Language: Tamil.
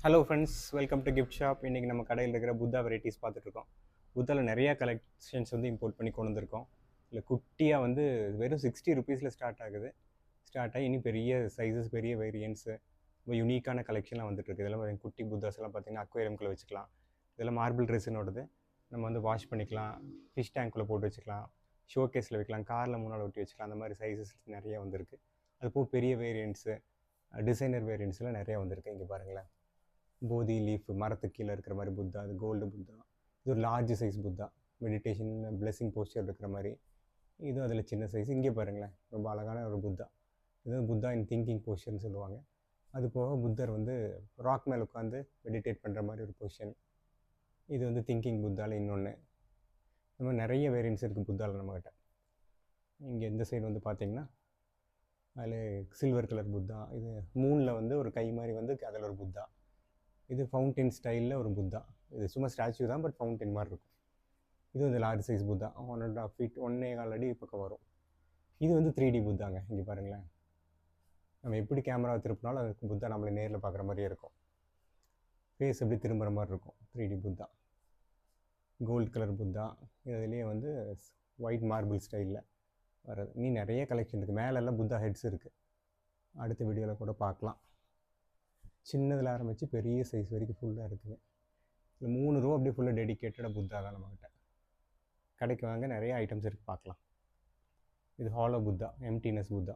Hello friends, welcome to gift shop. இன்றைக்கி நம்ம கடையில் இருக்கிற புத்தா வெரைட்டிஸ் பார்த்துட்ருக்கோம். புத்தாவில் நிறையா கலெக்ஷன்ஸ் வந்து இம்போர்ட் பண்ணி கொண்டு வந்திருக்கோம். இல்லை குட்டியாக வந்து வெறும் 60 ருபீஸில் ஸ்டார்ட் ஆகுது. ஸ்டார்ட் ஆகி இன்னும் பெரிய சைஸஸ், பெரிய வேரியன்ஸு, ரொம்ப யூனிக்கான கலெக்ஷன்லாம் வந்துட்டுருக்கு. இதெல்லாம் குட்டி புத்தாஸ் எல்லாம் பார்த்திங்கன்னா அக்வேரியம்குள்ளே வச்சுக்கலாம். இதெல்லாம் மார்பிள் ரெசினோடது. நம்ம வந்து வாஷ் பண்ணிக்கலாம், ஃபிஷ் டேங்க்குள்ளே போட்டு வச்சுக்கலாம், ஷோ கேஸில் வைக்கலாம், காரில் முன்னால் ஒட்டி வச்சுக்கலாம். அந்த மாதிரி சைஸஸ் நிறைய வந்திருக்கு. அதுபோக பெரிய வேரியன்ட்ஸு, டிசைனர் வேரியன்ட்ஸ்லாம் நிறையா வந்திருக்கு. இங்கே பாருங்களேன், போதி லீஃப், மரத்துக்கு கீழே இருக்கிற மாதிரி புத்தா, அது கோல்டு புத்தா. இது ஒரு large size Buddha, meditation blessing poster இருக்கிற மாதிரி. இதுவும் அதில் சின்ன சைஸ். இங்கே பாருங்களேன், ரொம்ப அழகான ஒரு புத்தா. இது புத்தா இன் திங்கிங் போஸ்டர்னு சொல்லுவாங்க. அது போக புத்தர் வந்து ராக் மேலே உட்காந்து மெடிடேட் பண்ணுற மாதிரி ஒரு பொசிஷன். இது வந்து திங்கிங் புத்தாவில் இன்னொன்று. இந்த மாதிரி நிறைய வேரியன்ட்ஸ் இருக்குது புத்தாவில் நம்மக்கிட்ட. இங்கே இந்த சைடு வந்து பார்த்திங்கன்னா அதில் சில்வர் கலர் புத்தா. இது மூணில் வந்து ஒரு கை மாதிரி வந்து அதில் ஒரு புத்தா. இது ஃபவுண்டைன் ஸ்டைலில் ஒரு புத்தா. இது சும்மா ஸ்டாச்சு தான், பட் ஃபவுண்டைன் மாதிரி இருக்கும். இது வந்து லார்ஜ் சைஸ் புத்தா, 1.5 feet, 1.25 அடி பக்கம் வரும். இது வந்து 3D புத்தாங்க. இங்கே பாருங்களேன், நம்ம எப்படி கேமராவை திருப்பினாலும் அது புத்தா நம்மளை நேரில் பார்க்குற மாதிரியே இருக்கும். ஃபேஸ் எப்படி திரும்புகிற மாதிரி இருக்கும். 3D Buddha, gold colour Buddha. இதுலேயே வந்து ஒயிட் மார்பிள் ஸ்டைலில் வர்றது. நீ நிறைய கலெக்ஷன் இருக்குது. மேலெல்லாம் புத்தா ஹெட்ஸ் இருக்குது. அடுத்த வீடியோவில் கூட பார்க்கலாம். சின்னதில் ஆரம்பித்து பெரிய சைஸ் வரைக்கும் ஃபுல்லாக இருக்குது. இல்லை 3 ரூபா அப்படியே ஃபுல்லாக டெடிக்கேட்டடாக புத்தா தான் நம்மக்கிட்ட. கடைக்கு வாங்க, நிறைய ஐட்டம்ஸ் இருக்குது, பார்க்கலாம். இது ஹாலோ புத்தா, எம்டினஸ் புத்தா.